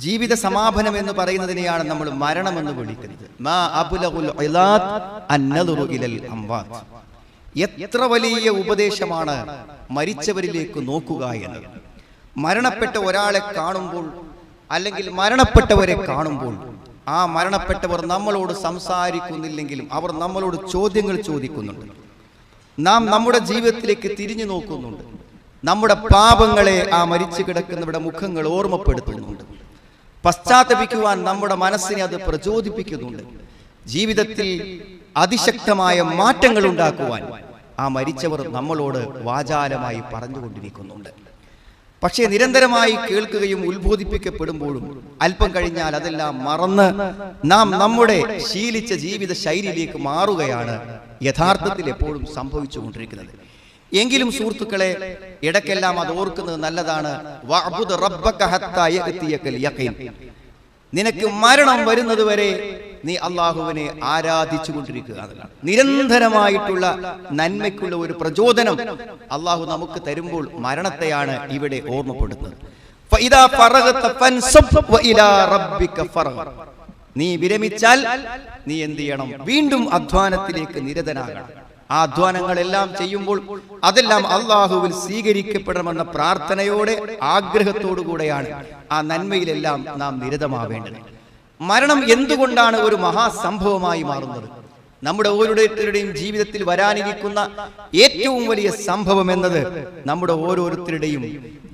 ജീവിത സമാപനം എന്ന് പറയുന്നതിനെയാണ് നമ്മൾ മരണമെന്ന് വിളിക്കുന്നത്. മാ അബ്ലഗുൽ ഇലാദ് അന്നദറു ഇലൽ അംവാത്. എത്ര വലിയ ഉപദേശമാണ് മരിച്ചവരിലേക്ക് നോക്കുക എന്നത്. മരണപ്പെട്ട ഒരാളെ കാണുമ്പോൾ അല്ലെങ്കിൽ മരണപ്പെട്ടവരെ കാണുമ്പോൾ ആ മരണപ്പെട്ടവർ നമ്മളോട് സംസാരിക്കുന്നില്ലെങ്കിലും അവർ നമ്മളോട് ചോദ്യങ്ങൾ ചോദിക്കുന്നുണ്ട്. നാം നമ്മുടെ ജീവിതത്തിലേക്ക് തിരിഞ്ഞു നോക്കുന്നുണ്ട്. നമ്മുടെ പാപങ്ങളെ ആ മരിച്ചു കിടക്കുന്നവരുടെ മുഖങ്ങൾ ഓർമ്മപ്പെടുത്തുന്നുണ്ട്. പശ്ചാത്തപിക്കുവാൻ നമ്മുടെ മനസ്സിനെ അത് പ്രചോദിപ്പിക്കുന്നുണ്ട്. ജീവിതത്തിൽ അതിശക്തമായ മാറ്റങ്ങൾ ഉണ്ടാക്കുവാൻ ആ മരിച്ചവർ നമ്മളോട് വാചാലമായി പറഞ്ഞുകൊണ്ടിരിക്കുന്നുണ്ട്. പക്ഷേ നിരന്തരമായി കേൾക്കുകയും ഉത്ബോധിപ്പിക്കപ്പെടുമ്പോഴും അല്പം കഴിഞ്ഞാൽ അതെല്ലാം മറന്ന് നാം നമ്മുടെ ശീലിച്ച ജീവിത ശൈലിയിലേക്ക് മാറുകയാണ് യഥാർത്ഥത്തിൽ എപ്പോഴും സംഭവിച്ചുകൊണ്ടിരിക്കുന്നത്. എങ്കിലും സുഹൃത്തുക്കളെ, ഇടയ്ക്കെല്ലാം അത് ഓർക്കുന്നത് നല്ലതാണ്. വഅബ്ദു റബ്ബക ഹത്താ യഅതിയകൽ യഖീൻ. നിനക്ക് മരണം വരുന്നത് വരെ നീ അള്ളാഹുവിനെ ആരാധിച്ചു കൊണ്ടിരിക്കുക. നിരന്തരമായിട്ടുള്ള നന്മയ്ക്കുള്ള ഒരു പ്രചോദനം അള്ളാഹു നമുക്ക് തരുമ്പോൾ മരണത്തെയാണ് ഇവിടെ ഓർമ്മപ്പെടുത്തുന്നത്. ഫഇദാ ഫറഗത ഫൻസബ് വഇലാ റബ്ബിക ഫറഗ്. നീ വിരമിച്ചാൽ നീ എന്ത് ചെയ്യണം? വീണ്ടും അധ്വാനത്തിലേക്ക് നിരതനാകണം. ആ അധ്വാനങ്ങളെല്ലാം ചെയ്യുമ്പോൾ അതെല്ലാം അള്ളാഹുവിൽ സ്വീകരിക്കപ്പെടണമെന്ന പ്രാർത്ഥനയോടെ ആഗ്രഹത്തോടുകൂടെയാണ് ആ നന്മയിലെല്ലാം നാം നിരതമാവേണ്ടത്. മരണം എന്തുകൊണ്ടാണ് ഒരു മഹാസംഭവമായി മാറുന്നത്? നമ്മുടെ ഓരോരുത്തരുടെയും ജീവിതത്തിൽ വരാനിരിക്കുന്ന ഏറ്റവും വലിയ സംഭവം എന്നത് നമ്മുടെ ഓരോരുത്തരുടെയും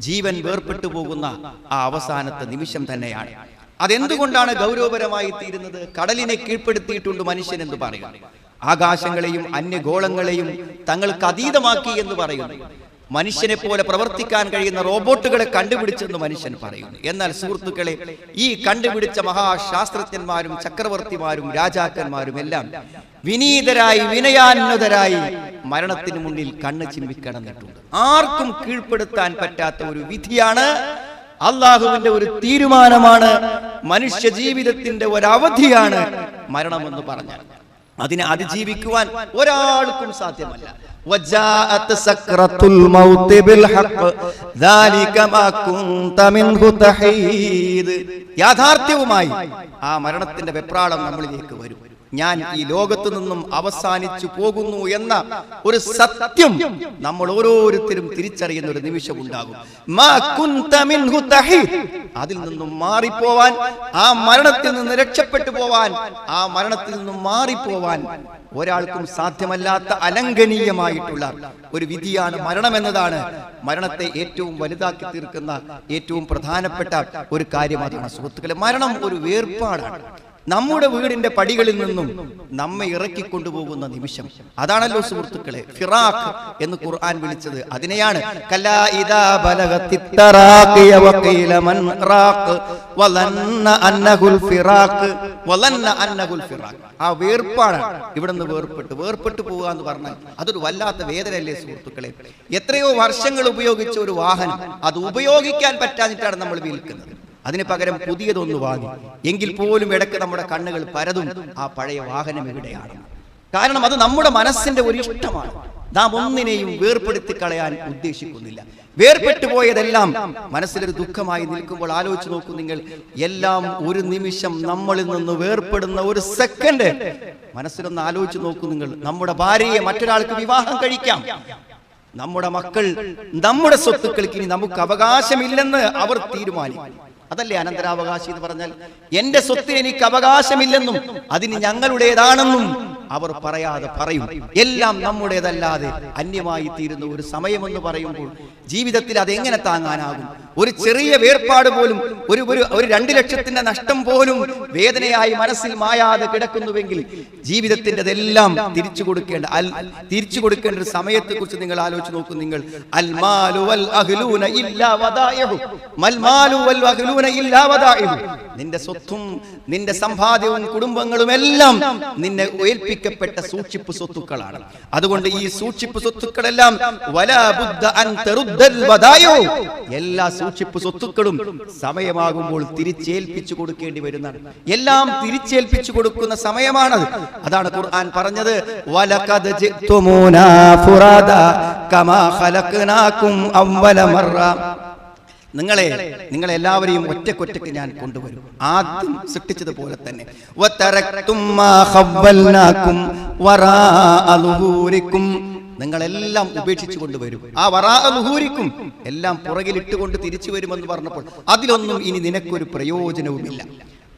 ജീവൻ വേർപെട്ടു പോകുന്ന ആ അവസാനത്തെ നിമിഷം തന്നെയാണ്. അതെന്തുകൊണ്ടാണ് ഗൗരവപരമായി തീരുന്നത്? കടലിനെ കീഴ്പ്പെടുത്തിയിട്ടുണ്ട് മനുഷ്യൻ എന്ന് പറയുന്നു. ആകാശങ്ങളെയും അന്യഗോളങ്ങളെയും തങ്ങൾക്ക് അതീതമാക്കി എന്ന് പറയുന്നു. മനുഷ്യനെ പോലെ പ്രവർത്തിക്കാൻ കഴിയുന്ന റോബോട്ടുകളെ കണ്ടുപിടിച്ചെന്ന് മനുഷ്യൻ പറയുന്നു. എന്നാൽ സുഹൃത്തുക്കളെ, ഈ കണ്ടുപിടിച്ച മഹാശാസ്ത്രജ്ഞന്മാരും ചക്രവർത്തിമാരും രാജാക്കന്മാരും എല്ലാം വിനീതരായി വിനയാന്വിതരായി മരണത്തിന് മുന്നിൽ കണ്ണ് ചിമ്മിക്കടന്നിട്ടുണ്ട്. ആർക്കും കീഴ്പ്പെടുത്താൻ പറ്റാത്ത ഒരു വിധിയാണ്, അള്ളാഹുവിന്റെ ഒരു തീരുമാനമാണ്, മനുഷ്യ ജീവിതത്തിന്റെ ഒരവധിയാണ് മരണമെന്ന് പറഞ്ഞാൽ. അതിനെ അതിജീവിക്കുവാൻ ഒരാൾക്കും സാധ്യമല്ല. വജാഅത് സക്രത്തുൽ മൗത് ബിൽ ഹഖ് ദാലിക മാ കുൻത മിൻഹു തഹീദ്. യാഥാർത്ഥ്യവുമായി ആ മരണത്തിന്റെ വെപ്രാളം നമ്മളിലേക്ക് വരും. ഞാൻ ഈ ലോകത്തു നിന്നും അവസാനിച്ചു പോകുന്നു എന്ന ഒരു സത്യം നമ്മൾ ഓരോരുത്തരും തിരിച്ചറിയുന്ന ഒരു നിമിഷം ഉണ്ടാകും. മാ കുൻത മിൻഹു തഹീദ്. അതിൽ നിന്നും മാറിപ്പോവാൻ, ആ മരണത്തിൽ നിന്ന് രക്ഷപ്പെട്ടു പോവാൻ, ആ മരണത്തിൽ നിന്നും മാറിപ്പോവാൻ ഒരാൾക്കും സാധ്യമല്ലാത്ത അലംഘനീയമായിട്ടുള്ള ഒരു വിധിയാണ് മരണം എന്നതാണ് മരണത്തെ ഏറ്റവും വലുതാക്കി തീർക്കുന്ന ഏറ്റവും പ്രധാനപ്പെട്ട ഒരു കാര്യം. അതാണ് സുഹൃത്തുക്കളെ, മരണം ഒരു വേർപാടാണ്. നമ്മുടെ വീടിന്റെ പടികളിൽ നിന്നും നമ്മെ ഇറക്കിക്കൊണ്ടുപോകുന്ന നിമിഷം. അതാണല്ലോ സുഹൃത്തുക്കളെ ഫിറാഖ് എന്ന് ഖുർആൻ വിളിച്ചത്. അതിനെയാണ് കല്ലാ ഇദാ ബലഗത്തിത് തറാഖിയ വഖീല മൻ റാഖ് വലന്ന അന്നഹുൽ ഫിറാഖ് വലന്ന അന്നഹുൽ ഫിറാഖ്. ആ വേർപാടാണ്. ഇവിടുന്ന് വേർപെട്ടു പോവുക എന്ന് പറഞ്ഞാൽ അതൊരു വല്ലാത്ത വേദനയല്ലേ സുഹൃത്തുക്കളെ? എത്രയോ വർഷങ്ങൾ ഉപയോഗിച്ച ഒരു വാഹനം അത് ഉപയോഗിക്കാൻ പറ്റാഞ്ഞിട്ടാണ് നമ്മൾ വിൽക്കുന്നത്. അതിന് പകരം പുതിയതൊന്ന് വാങ്ങി. എങ്കിൽ പോലും ഇടയ്ക്ക് നമ്മുടെ കണ്ണുകൾ പരതും ആ പഴയ വാഹനം എവിടെയാണ്. കാരണം അത് നമ്മുടെ മനസ്സിന്റെ ഒരു ഇഷ്ടമാണ്. നാം ഒന്നിനെയും വേർപെടുത്തി കളയാൻ ഉദ്ദേശിക്കുന്നില്ല. വേർപെട്ടു പോയതെല്ലാം മനസ്സിലൊരു ദുഃഖമായി നിൽക്കുമ്പോൾ ആലോചിച്ച് നോക്കൂ നിങ്ങൾ. എല്ലാം ഒരു നിമിഷം നമ്മളിൽ നിന്ന് വേർപെടുന്ന ഒരു സെക്കൻഡ് മനസ്സിലൊന്ന് ആലോചിച്ച് നോക്കൂ നിങ്ങൾ. നമ്മുടെ ഭാര്യയെ മറ്റൊരാൾക്ക് വിവാഹം കഴിക്കാം. നമ്മുടെ മക്കൾ, നമ്മുടെ സ്വത്തുക്കൾക്ക് ഇനി നമുക്ക് അവകാശമില്ലെന്ന് അവർ തീരുമാനിക്കും. അതല്ലേ അനന്തരാവകാശി എന്ന് പറഞ്ഞാൽ? എന്റെ സ്വത്തിന് എനിക്ക് അവകാശമില്ലെന്നും അതിന് ഞങ്ങളുടേതാണെന്നും അവർ പറയാതെ പറയും. എല്ലാം നമ്മുടേതല്ലാതെ അന്യമായി തീരുന്ന ഒരു സമയമെന്ന് പറയുമ്പോൾ ജീവിതത്തിൽ അതെങ്ങനെ താങ്ങാനാകും? ഒരു ചെറിയ വേർപാട് പോലും, ഒരു 2 ലക്ഷത്തിന്റെ നഷ്ടം പോലും വേദനയായി മനസ്സിൽ മായാതെ കിടക്കുന്നുവെങ്കിൽ ജീവിതത്തിൻ്റെതെല്ലാം തിരിച്ചു കൊടുക്കേണ്ട ഒരു സമയത്തെ കുറിച്ച് നിങ്ങൾ ആലോചിച്ച് നോക്കൂ. നിങ്ങൾ അൽ മാലു വൽ അഹ്ലൂന ഇല്ലാ വദാഇഹു മൽ മാലു വൽ അഹ്ലൂന ഇല്ലാ വദാഇഹു. നിന്റെ സ്വത്തും നിന്റെ സമ്പാദ്യവും കുടുംബങ്ങളും എല്ലാം നിന്നെ ഏൽപ്പിക്കപ്പെട്ട സൂക്ഷിപ്പ് സ്വത്തുക്കളാണ്. അതുകൊണ്ട് ഈ സൂക്ഷിപ്പ് സ്വത്തുക്കളെല്ലാം വലാ ബുദ്ദ അൻ തറുദ്ദൽ വദാഇഹു, എല്ലാ സൂക്ഷിപ്പ് സ്വത്തുക്കളും സമയമാകുമ്പോൾ തിരിച്ചേൽപ്പിച്ചു കൊടുക്കേണ്ടി വരുന്നതാണ്. എല്ലാം തിരിച്ചേൽപ്പിച്ചു കൊടുക്കുന്ന സമയമാണത്. അതാണ് ഖുർആൻ പറഞ്ഞത്, വലഖദ് ജിഅ്തുമൂനാ ഫുറാദാ കമാ ഖലഖനാകും അവ്വല മർറ. നിങ്ങളെല്ലാവരെയും ഒറ്റക്കൊറ്റക്ക് ഞാൻ കൊണ്ടുവരും, ആദ്യം സൃഷ്ടിച്ചതുപോലെ തന്നെ. നിങ്ങളെല്ലാം ഉപേക്ഷിച്ചു കൊണ്ടുവരും. ആ വറാഅലുഹൂരിക്കും എല്ലാം പുറകിലിട്ടുകൊണ്ട് തിരിച്ചു വരുമെന്ന് പറഞ്ഞപ്പോൾ അതിലൊന്നും ഇനി നിനക്കൊരു പ്രയോജനവുമില്ല.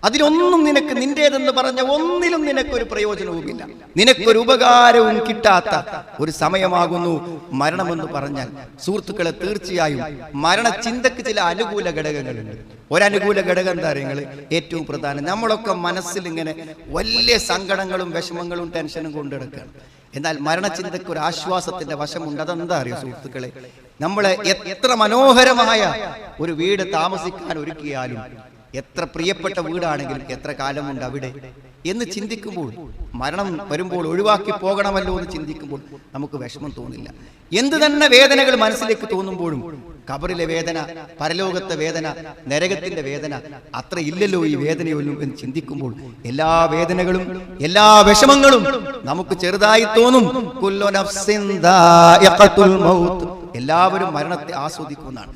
അതിലൊന്നും നിനക്ക് നിന്റേതെന്ന് പറഞ്ഞ ഒന്നിലും നിനക്കൊരു പ്രയോജനവുമില്ല. നിനക്കൊരു ഉപകാരവും കിട്ടാത്ത ഒരു സമയമാകുന്നു മരണമെന്ന് പറഞ്ഞാൽ. സുഹൃത്തുക്കളെ, തീർച്ചയായും മരണചിന്തക്ക് ചില അനുകൂല ഘടകങ്ങളുണ്ട്. ഒരനുകൂല ഘടകം എന്താ അറിയുന്നത്? ഏറ്റവും പ്രധാനം, നമ്മളൊക്കെ മനസ്സിൽ ഇങ്ങനെ വലിയ സങ്കടങ്ങളും വിഷമങ്ങളും ടെൻഷനും കൊണ്ടെടുക്കുകയാണ്. എന്നാൽ മരണചിന്തക്ക് ഒരു ആശ്വാസത്തിന്റെ വശമുണ്ട്. അതെന്താ അറിയോ സുഹൃത്തുക്കളെ? നമ്മളെ എത്ര മനോഹരമായ ഒരു വീട് താമസിക്കാൻ ഒരുക്കിയാലും, എത്ര പ്രിയപ്പെട്ട വീടാണെങ്കിലും എത്ര കാലമുണ്ട് അവിടെ എന്ന് ചിന്തിക്കുമ്പോൾ, മരണം വരുമ്പോൾ ഒഴിവാക്കി പോകണമല്ലോ എന്ന് ചിന്തിക്കുമ്പോൾ നമുക്ക് വിഷമം തോന്നില്ല. എന്ത് തന്നെ വേദനകൾ മനസ്സിലേക്ക് തോന്നുമ്പോഴും ഖബറിലെ വേദന, പരലോകത്തെ വേദന, നരകത്തിന്റെ വേദന അത്ര ഇല്ലല്ലോ ഈ വേദനയൊന്നും എന്ന് ചിന്തിക്കുമ്പോൾ എല്ലാ വേദനകളും എല്ലാ വിഷമങ്ങളും നമുക്ക് ചെറുതായി തോന്നും. കുല്ലു നഫ്സിൻ ദാഇഖത്തുൽ മൗത്ത്, എല്ലാവരും മരണത്തെ ആസ്വദിക്കുന്നതാണ്.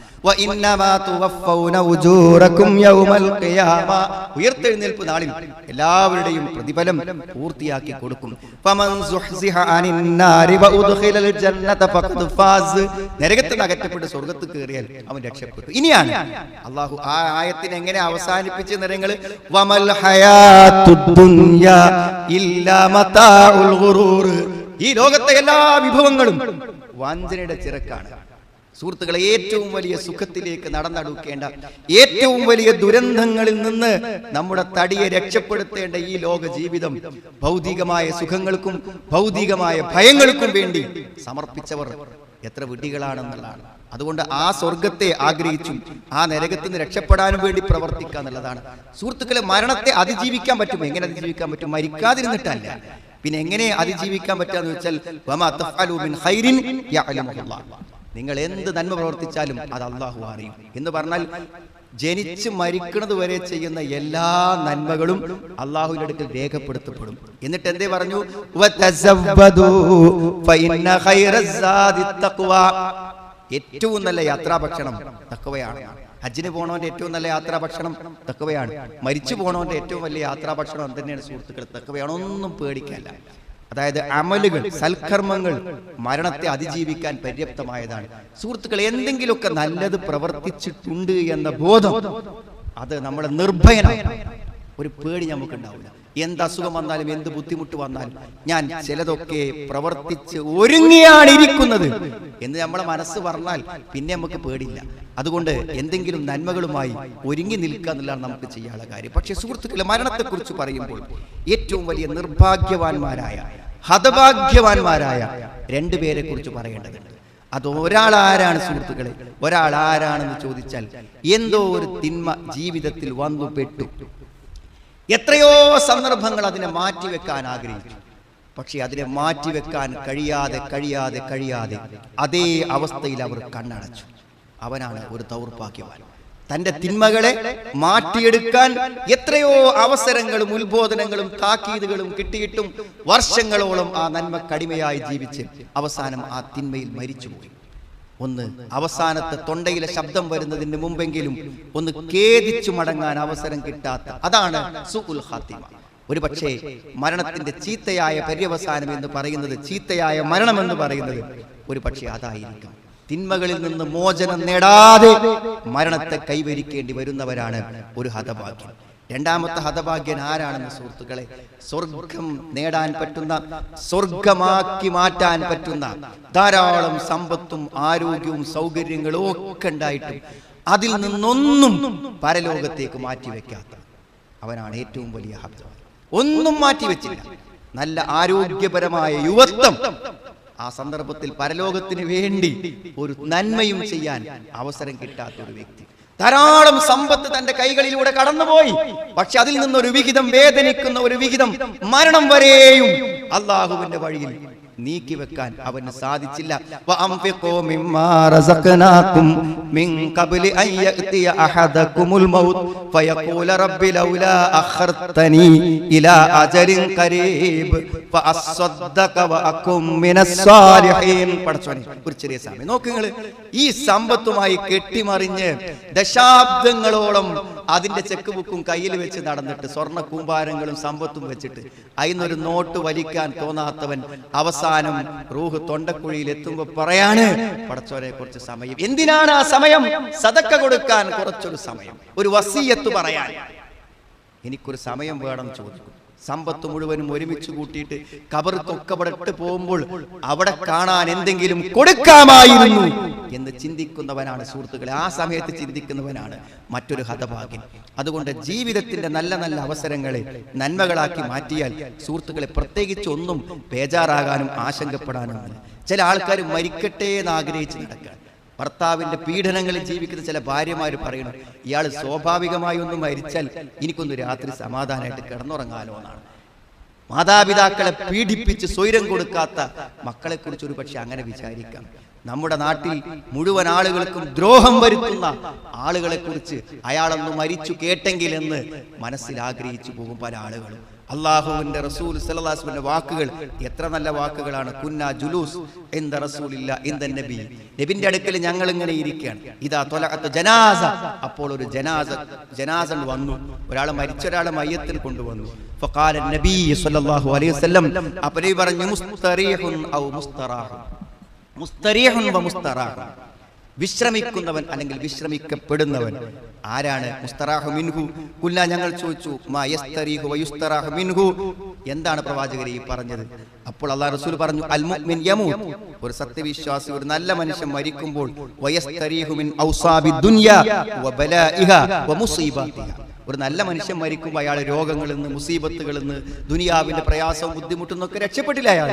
ഉയർത്തെഴുന്നേൽപ്പ് നാളിൽ എല്ലാവരുടെയും പ്രതിഫലം പൂർത്തിയാക്കി കൊടുക്കും. നരകത്തിൽ അകറ്റപ്പെട്ട് സ്വർഗത്ത് കയറിയാൽ അവൻ രക്ഷപ്പെട്ടു. ഇനിയാണ് അള്ളാഹു ആ ആയത്തിനെ എങ്ങനെ അവസാനിപ്പിച്ച നിരങ്ങൾ, ഈ ലോകത്തെ എല്ലാ വിഭവങ്ങളും വഞ്ചനയുടെ ചിറക്കാണ്. സുഹൃത്തുക്കളെ, ഏറ്റവും വലിയ സുഖത്തിലേക്ക് നടന്നടുക്കേണ്ട, ഏറ്റവും വലിയ ദുരന്തങ്ങളിൽ നിന്ന് നമ്മുടെ തടിയെ രക്ഷപ്പെടുത്തേണ്ട ഈ ലോക ജീവിതം ഭൗതികമായ സുഖങ്ങൾക്കും ഭൗതികമായ ഭയങ്ങൾക്കും വേണ്ടി സമർപ്പിച്ചവർ എത്ര വിഡ്ഢികളാണെന്നുള്ളതാണ്. അതുകൊണ്ട് ആ സ്വർഗത്തെ ആഗ്രഹിച്ചും ആ നരകത്തിൽ നിന്ന് രക്ഷപ്പെടാനും വേണ്ടി പ്രവർത്തിക്കുക എന്നുള്ളതാണ്. സുഹൃത്തുക്കളെ, മരണത്തെ അതിജീവിക്കാൻ പറ്റും. എങ്ങനെ അതിജീവിക്കാൻ പറ്റും? മരിക്കാതിരുന്നിട്ടല്ല. പിന്നെ എങ്ങനെ അതിജീവിക്കാൻ പറ്റാന്ന് വെച്ചാൽ, നിങ്ങൾ എന്ത് നന്മ പ്രവർത്തിച്ചാലും അത് അള്ളാഹു അറിയും എന്ന് പറഞ്ഞാൽ, ജനിച്ച് മരിക്കുന്നത് വരെ ചെയ്യുന്ന എല്ലാ നന്മകളും അള്ളാഹുവിന്റെ അടുക്കൽ രേഖപ്പെടുത്തപ്പെടും. എന്നിട്ട് എന്തേ പറഞ്ഞു? ഏറ്റവും നല്ല യാത്രാഭക്ഷണം തഖ്വയാണ്. ഹജ്ജിന് പോണവന്റെ ഏറ്റവും നല്ല യാത്രാഭക്ഷണം തഖ്വയാണ്. മരിച്ചു പോണവന്റെ ഏറ്റവും വലിയ യാത്രാഭക്ഷണം തന്നെയാണ് സുഹൃത്തുക്കൾ, തഖ്വയാണ്. ഒന്നും പേടിക്കല്ല. അതായത് അമലുകൾ, സൽക്കർമ്മങ്ങൾ മരണത്തെ അതിജീവിക്കാൻ പര്യാപ്തമായതാണ്. സുഹൃത്തുക്കൾ, എന്തെങ്കിലുമൊക്കെ നല്ലത് പ്രവർത്തിച്ചിട്ടുണ്ട് എന്ന ബോധം അത് നമ്മളെ നിർഭയനാണ്. ഒരു പേടി നമുക്കുണ്ടാവില്ല. എന്ത് അസുഖം വന്നാലും എന്ത് ബുദ്ധിമുട്ട് വന്നാലും ഞാൻ ചിലതൊക്കെ പ്രവർത്തിച്ച് ഒരുങ്ങിയാണ് ഇരിക്കുന്നത് എന്ന് നമ്മളെ മനസ്സ് പറഞ്ഞാൽ പിന്നെ നമുക്ക് പേടിയില്ല. അതുകൊണ്ട് എന്തെങ്കിലും നന്മകളുമായി ഒരുങ്ങി നിൽക്കുക എന്നുള്ളതാണ് നമുക്ക് ചെയ്യാനുള്ള കാര്യം. പക്ഷേ സുഹൃത്തുക്കളെ, മരണത്തെക്കുറിച്ച് പറയുമ്പോൾ ഏറ്റവും വലിയ നിർഭാഗ്യവാന്മാരായ, ഹതഭാഗ്യവാന്മാരായ രണ്ടുപേരെ കുറിച്ച് പറയേണ്ടതുണ്ട്. അത് ഒരാളാരാണ് സുഹൃത്തുക്കളെ? ഒരാൾ ആരാണെന്ന് ചോദിച്ചാൽ, എന്തോ ഒരു തിന്മ ജീവിതത്തിൽ വന്നു പെട്ടു. എത്രയോ സന്ദർഭങ്ങൾ അതിനെ മാറ്റിവെക്കാൻ ആഗ്രഹിച്ചു. പക്ഷെ അതിനെ മാറ്റിവെക്കാൻ കഴിയാതെ അതേ അവസ്ഥയിൽ അവർ കണ്ണടച്ചു. അവനാണ് ഒരു ദൗർഭാഗ്യവാൻ. തന്റെ തിന്മകളെ മാറ്റിയെടുക്കാൻ എത്രയോ അവസരങ്ങളും ഉത്ബോധനങ്ങളും താക്കീതുകളും കിട്ടിയിട്ടും വർഷങ്ങളോളം ആ നന്മ കടിമയായി ജീവിച്ച് അവസാനം ആ തിന്മയിൽ മരിച്ചുപോയി. ഒന്ന്, അവസാനത്തെ തൊണ്ടയിലെ ശബ്ദം വരുന്നതിന് മുമ്പെങ്കിലും ഒന്ന് ഖേദിച്ചു മടങ്ങാൻ അവസരം കിട്ടാത്ത, അതാണ് സുഉൽ ഖാത്തിമ. ഒരു പക്ഷേ മരണത്തിന്റെ ചീത്തയായ പര്യവസാനം എന്ന് പറയുന്നത്, ചീത്തയായ മരണം എന്ന് പറയുന്നത് ഒരു പക്ഷേ അതായിരിക്കും. തിന്മകളിൽ നിന്ന് മോചനം നേടാതെ മരണത്തെ കൈവരിക്കേണ്ടി വരുന്നവരാണ് ഒരു ഹതഭാഗ്യൻ. രണ്ടാമത്തെ ഹതഭാഗ്യൻ ആരാണെന്ന് സുഹൃത്തുക്കളെ? സ്വർഗം നേടാൻ പറ്റുന്ന, സ്വർഗമാക്കി മാറ്റാൻ പറ്റുന്ന ധാരാളം സമ്പത്തും ആരോഗ്യവും സൗകര്യങ്ങളും ഒക്കെ ഉണ്ടായിട്ടും അതിൽ നിന്നൊന്നും പരലോകത്തേക്ക് മാറ്റിവെക്കാത്ത അവനാണ് ഏറ്റവും വലിയ ഹതഭാഗ്യൻ. ഒന്നും മാറ്റിവെച്ചില്ല. നല്ല ആരോഗ്യപരമായ യുവത്വം, ആ സന്ദർഭത്തിൽ പരലോകത്തിന് വേണ്ടി ഒരു നന്മയും ചെയ്യാൻ അവസരം കിട്ടാത്ത ഒരു വ്യക്തി. ധാരാളം സമ്പത്ത് തന്റെ കൈകളിലൂടെ കടന്നുപോയി. പക്ഷെ അതിൽ നിന്നൊരു വിഹിതം, വേദനിക്കുന്ന ഒരു വിഹിതം മരണം വരെയും അള്ളാഹുവിന്റെ വഴിയിൽ നീക്കിവെക്കാൻ അവന് സാധിച്ചില്ല. വഅൻഫിഖൂ മിമ്മാ റസഖ്നാകും മിൻ ഖബ്ലി അൻ യഅതിയ അഹദകുമുൽ മൗത്ത് ഫയഖൂല റബ്ബി ലൗലാ അഖർതനി ഇലാ അജലിൻ ഖരീബ് ഫഅസ്സദ്ദഖ വഅകും മിനസ് സാലിഹീൻ. പടച്ചോനെ, ഒരു ചെറിയ സമയം നോക്ക് നിങ്ങൾ. ഈ സമ്പത്തുമായി കെട്ടിമറിഞ്ഞ് ദശാബ്ദങ്ങളോളം അതിന്റെ ചെക്ക് ബുക്കും കയ്യിൽ വെച്ച് നടന്നിട്ട് സ്വർണ്ണ കൂമ്പാരങ്ങളും സമ്പത്തും വെച്ചിട്ട് അതിനൊരു നോട്ട് വലിക്കാൻ തോന്നാത്തവൻ അവസാനം റൂഹ് തൊണ്ടക്കുഴിയിൽ എത്തുമ്പോ പറയാണ്, പടച്ചോനെ കുറച്ച് സമയം. എന്തിനാണ് ആ സമയം? സദക്ക കൊടുക്കാൻ കുറച്ചൊരു സമയം, ഒരു വസിയത്ത് പറയാൻ. എനിക്കൊരു സമയം വേണം ചോദിക്കും. സമ്പത്ത് മുഴുവനും ഒരുമിച്ച് കൂട്ടിയിട്ട് കബർക്കൊക്കെ പോകുമ്പോൾ അവിടെ കാണാൻ എന്തെങ്കിലും കൊടുക്കാമായിരുന്നു എന്ന് ചിന്തിക്കുന്നവനാണ് സുഹൃത്തുക്കളെ. ആ സമയത്ത് ചിന്തിക്കുന്നവനാണ് മറ്റൊരു ഹതഭാഗ്യൻ. അതുകൊണ്ട് ജീവിതത്തിന്റെ നല്ല നല്ല അവസരങ്ങളെ നന്മകളാക്കി മാറ്റിയാൽ സുഹൃത്തുക്കളെ പ്രത്യേകിച്ച് ഒന്നും ബേജാറാകാനും ആശങ്കപ്പെടാനും. ചില ആൾക്കാർ മരിക്കട്ടെ എന്ന് ആഗ്രഹിച്ച് നടക്കുക. ഭർത്താവിന്റെ പീഡനങ്ങളിൽ ജീവിക്കുന്ന ചില ഭാര്യമാര് പറയുന്നു, ഇയാൾ സ്വാഭാവികമായി ഒന്നും മരിച്ചാൽ എനിക്കൊന്ന് രാത്രി സമാധാനമായിട്ട് കിടന്നുറങ്ങാലോ എന്നാണ്. മാതാപിതാക്കളെ പീഡിപ്പിച്ച് സ്വൈരം കൊടുക്കാത്ത മക്കളെ കുറിച്ച് ഒരു പക്ഷെ അങ്ങനെ വിചാരിക്കാം. നമ്മുടെ നാട്ടിൽ മുഴുവൻ ആളുകൾക്കും ദ്രോഹം വരുത്തുന്ന ആളുകളെ കുറിച്ച് അയാളൊന്ന് മരിച്ചു കേട്ടെങ്കിൽ എന്ന് മനസ്സിൽ ആഗ്രഹിച്ചു പോകും പല ആളുകളും. അല്ലാഹുവിന്റെ റസൂൽ സല്ലല്ലാഹു അലൈഹി വസല്ലം വാക്കുകൾ എത്ര നല്ല വാക്കുകളാണ്. കുന്നാ ജുലൂസ് ഇൻദ റസൂലില്ല ഇൻദ നബി. നബിന്റെ അടുക്കൽ ഞങ്ങൾ ഇങ്ങനെ ഇരിക്കുകയാണ്. ഇദാ ത്വലഅത്ത് ജനാസ, അപ്പോൾ ഒരു ജനാസ വന്നു. ഒരാൾ മരിച്ച ഒരാളെ മയ്യത്തിൽ കൊണ്ടുവന്നു. ഫഖാല നബി സല്ലല്ലാഹു അലൈഹി വസല്ലം, അപ്പോൾ നബി പറഞ്ഞു മുസ്തരീഹുൻ ഔ മുസ്തറാഹുൻ. മുസ്തരീഹുൻ വ മുസ്തറാഹുൻ, വിശ്രമിക്കുന്നവൻ അല്ലെങ്കിൽ വിശ്രമിക്കപ്പെടുന്നവൻ. ആരാണ് മുസ്തറാഹു മിൻഹു? കുല്ല, ഞങ്ങൾ ചോദിച്ചു, മാ യസ്തരീഹു വയുസ്തറാഹു മിൻഹു, എന്താണ് പ്രവാചകരെ ഈ പറഞ്ഞത്? അപ്പോൾ അല്ലാഹു റസൂൽ പറഞ്ഞു, അൽ മുഅ്മിൻ യമൂത്, ഒരു സത്യവിശ്വാസി, ഒരു നല്ല മനുഷ്യൻ മരിക്കുമ്പോൾ വയസ്തരീഹു മിൻ ഔസാബി ദുനിയ വബലാഇഹ വമുസീബാതിഹ. ഒരു നല്ല മനുഷ്യൻ മരിക്കുമ്പോൾ അയാൾ രോഗങ്ങളിൽ നിന്ന്, മുസീബത്തുകളിൽ നിന്ന്, ദുനിയാവിന്റെ പ്രയാസവും ബുദ്ധിമുട്ടും ഒക്കെ രക്ഷപ്പെട്ടില്ല അയാൾ.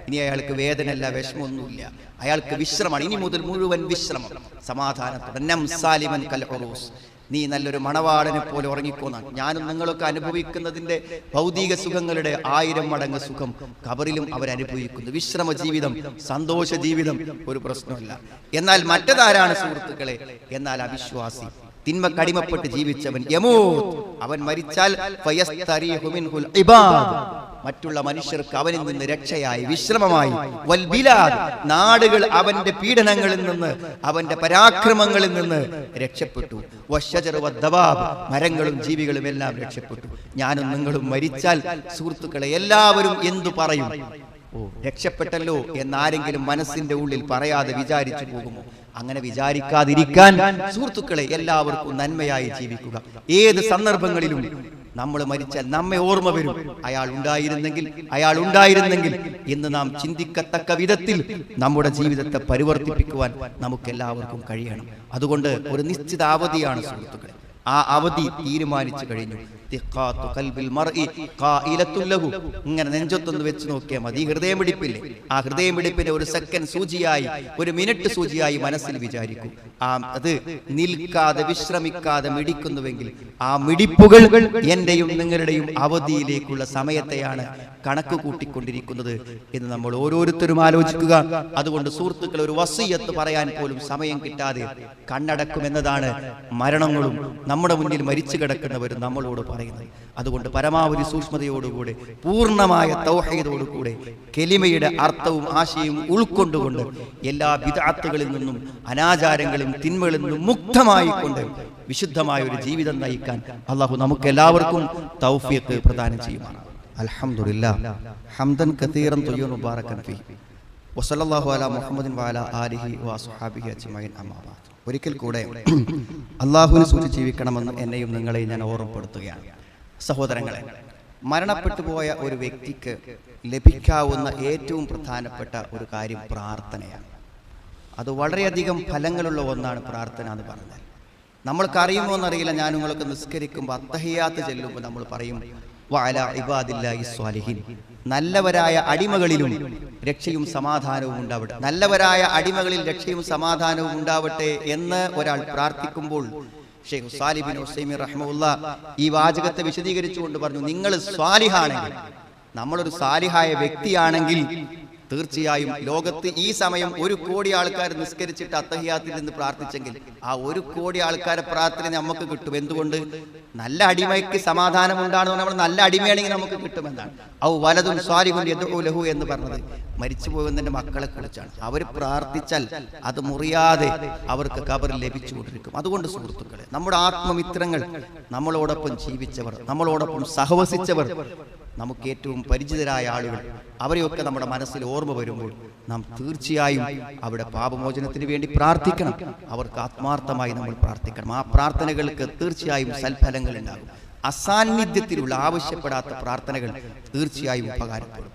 ഇനി അയാൾക്ക് വേദനയല്ല, വിഷമമൊന്നുമില്ല, അയാൾക്ക് വിശ്രമമാണ്. ഇനി മുതൽ മുഴുവൻ വിശ്രമം, സമാധാനത്തോടെ. നം സാലിമൻ കൽ ഉറൂസ്, നീ നല്ലൊരു മണവാളനെ പോലെ ഉറങ്ങിക്കോന്നാണ്. ഞാനും നിങ്ങളൊക്കെ അനുഭവിക്കുന്നതിന്റെ ഭൗതിക സുഖങ്ങളുടെ 1000 മടങ്ങ് സുഖം ഖബറിലും അവരനുഭവിക്കുന്നു. വിശ്രമ ജീവിതം, സന്തോഷ ജീവിതം ഒരു പ്രശ്നമല്ല. എന്നാൽ മറ്റേതാരാണ് സുഹൃത്തുക്കളെ? എന്നാൽ അവിശ്വാസി, തിന്മക്കടിമപ്പെട്ട് ജീവിച്ചവൻ, യമൂത്ത്, അവൻ മരിച്ചാൽ ഫയസ്തരീഹു മിൻഹുൽ ഇബാദ്, മറ്റുള്ള മനുഷ്യർക്ക് അവനിൽ നിന്ന് രക്ഷയായി, വിശ്രമമായി. വൽ ബിലാദ്, നാടുകൾ അവന്റെ പീഡനങ്ങളിൽ നിന്ന്, അവന്റെ പരാക്രമങ്ങളിൽ നിന്ന് രക്ഷപ്പെട്ടു. വശജറു വദ്ദവാബ്, മരങ്ങളും ജീവികളും എല്ലാം രക്ഷപ്പെട്ടു. ഞാനും നിങ്ങളും മരിച്ചാൽ സുഹൃത്തുക്കളെ എല്ലാവരും എന്തു പറയും? ഓ, രക്ഷപ്പെട്ടല്ലോ എന്നാരെങ്കിലും മനസ്സിന്റെ ഉള്ളിൽ പറയാതെ വിചാരിച്ചു പോകുമോ? അങ്ങനെ വിചാരിക്കാതിരിക്കാൻ സുഹൃത്തുക്കളെ എല്ലാവർക്കും നന്മയായി ജീവിക്കുക. ഏത് സന്ദർഭങ്ങളിലും നമ്മൾ മരിച്ചാൽ നമ്മെ ഓർമ്മ വരും, അയാൾ ഉണ്ടായിരുന്നെങ്കിൽ എന്ന് നാം ചിന്തിക്കത്തക്ക വിധത്തിൽ നമ്മുടെ ജീവിതത്തെ പരിവർത്തിപ്പിക്കുവാൻ നമുക്ക് എല്ലാവർക്കും കഴിയണം. അതുകൊണ്ട് ഒരു നിശ്ചിത അവധിയാണ് സുഹൃത്തുക്കളെ. ആ അവധി തീരുമാനിച്ചു കഴിഞ്ഞു. ഇങ്ങനെ നെഞ്ചൊത്തൊന്ന് വെച്ച് നോക്കിയാൽ മതി. ഹൃദയമിടിപ്പില്ലേ, ആ ഹൃദയമിടിപ്പിന്റെ ഒരു സെക്കൻഡ് സൂചിയായി, ഒരു മിനിറ്റ് സൂചിയായി മനസ്സിൽ വിചാരിക്കും. അത് നിൽക്കാതെ വിശ്രമിക്കാതെ മിടിക്കുന്നുവെങ്കിൽ ആ മിടിപ്പുകൾ എന്റെയും നിങ്ങളുടെയും അവധിയിലേക്കുള്ള സമയത്തെയാണ് കണക്ക് കൂട്ടിക്കൊണ്ടിരിക്കുന്നത് എന്ന് നമ്മൾ ഓരോരുത്തരും ആലോചിക്കുക. അതുകൊണ്ട് സുഹൃത്തുക്കൾ, ഒരു വസിയത്ത് പറയാൻ പോലും സമയം കിട്ടാതെ കണ്ണടക്കുമെന്നതാണ് മരണങ്ങളും നമ്മുടെ മുന്നിൽ മരിച്ചു കിടക്കുന്നവരും നമ്മളോട് പറയുന്നത്. അതുകൊണ്ട് പരമാവധി സൂക്ഷ്മതയോടുകൂടെ, പൂർണ്ണമായ തൗഹീദോടുകൂടെ, കെലിമയുടെ അർത്ഥവും ആശയവും ഉൾക്കൊണ്ടുകൊണ്ട് എല്ലാ ബിദ്അത്തുകളിൽ നിന്നും, അനാചാരങ്ങളും തിന്മകളിൽ നിന്നും മുക്തമായിക്കൊണ്ട് വിശുദ്ധമായ ഒരു ജീവിതം നയിക്കാൻ അല്ലാഹു നമുക്ക് എല്ലാവർക്കും തൗഫീഖ് പ്രദാനം ചെയ്യുമാണ്. അൽഹംദുലില്ലാഹ് ഹംദൻ കതീറൻ ത്വയ്യിബൻ മുബാറകൻ ഫീഹി വസല്ലല്ലാഹു അലാ മുഹമ്മദിൻ വഅലാ ആലിഹി വഅസ്ഹാബിഹി അജ്മഈൻ. അമ്മാ ബഅദ്. ഒരിക്കൽ കൂടെ അല്ലാഹുവിനെ സൂക്ഷിച്ച് ജീവിക്കണമെന്ന് എന്നെയും നിങ്ങളെയും ഞാൻ ഓർമ്മപ്പെടുത്തുകയാണ്. സഹോദരങ്ങളെ, മരണപ്പെട്ടു പോയ ഒരു വ്യക്തിക്ക് ലഭിക്കാവുന്ന ഏറ്റവും പ്രധാനപ്പെട്ട ഒരു കാര്യം പ്രാർത്ഥനയാണ്. അത് വളരെയധികം ഫലങ്ങളുള്ള ഒന്നാണ് പ്രാർത്ഥന എന്ന് പറഞ്ഞാൽ. നമ്മൾക്കറിയുമോ എന്നറിയില്ല, ഞാൻ നിങ്ങൾക്ക് നിസ്കരിക്കുമ്പോൾ അത്തഹിയാത്ത് ചെല്ലുമ്പോൾ നമ്മൾ പറയും വഅലാ ഇബാദില്ലാഹി സ്വാലിഹീൻ, നല്ലവരായ അടിമകളിലും രക്ഷയും സമാധാനവും ഉണ്ടാവട്ടെ, നല്ലവരായ അടിമകളിൽ രക്ഷയും സമാധാനവും ഉണ്ടാവട്ടെ എന്ന് ഒരാൾ പ്രാർത്ഥിക്കുമ്പോൾ ഷെയ്ഖ് സാലിഹ് ബിൻ ഉസൈമീൻ റഹ്മത്തുള്ളാഹി ഈ വാചകത്തെ വിശദീകരിച്ചുകൊണ്ട് പറഞ്ഞു, നിങ്ങൾ സ്വാലിഹാണെങ്കിൽ, നമ്മളൊരു സാലിഹായ വ്യക്തിയാണെങ്കിൽ തീർച്ചയായും ലോകത്ത് ഈ സമയം 1 കോടി ആൾക്കാർ നിസ്കരിച്ചിട്ട് അത്തഹിയാത്തിൽ നിന്ന് പ്രാർത്ഥിച്ചെങ്കിൽ ആ 1 കോടി ആൾക്കാരെ പ്രാർത്ഥന നമുക്ക് കിട്ടും. എന്തുകൊണ്ട്? നല്ല അടിമയ്ക്ക് സമാധാനം ഉണ്ടാകുന്ന നമ്മൾ നല്ല അടിമയാണെങ്കിൽ നമുക്ക് കിട്ടുമെന്നാണ്. ഔ വലതുൻ സ്വാലിഹുൻ യദ്ഉ ലഹു എന്ന് പറഞ്ഞത് മരിച്ചു പോകുന്നതിന്റെ മക്കളെ കുറിച്ചാണ്. അവർ പ്രാർത്ഥിച്ചാൽ അത് മുറിയാതെ അവർക്ക് ഖബർ ലഭിച്ചുകൊണ്ടിരിക്കും. അതുകൊണ്ട് സുഹൃത്തുക്കളെ, നമ്മുടെ ആത്മമിത്രങ്ങൾ, നമ്മളോടൊപ്പം ജീവിച്ചവർ, നമ്മളോടൊപ്പം സഹവസിച്ചവർ, നമുക്ക് ഏറ്റവും പരിചിതരായ ആളുകൾ, അവരെയൊക്കെ നമ്മുടെ മനസ്സിൽ ഓർമ്മ വരുമ്പോൾ നാം തീർച്ചയായും അവിടെ പാപമോചനത്തിന് വേണ്ടി പ്രാർത്ഥിക്കണം. അവർക്ക് ആത്മാർത്ഥമായി നമ്മൾ പ്രാർത്ഥിക്കണം. ആ പ്രാർത്ഥനകൾക്ക് തീർച്ചയായും സൽഫലങ്ങൾ ഉണ്ടാകും. അസാന്നിധ്യത്തിലുള്ള ആവശ്യപ്പെടാത്ത പ്രാർത്ഥനകൾ തീർച്ചയായും ഉപകാരപ്പെടും.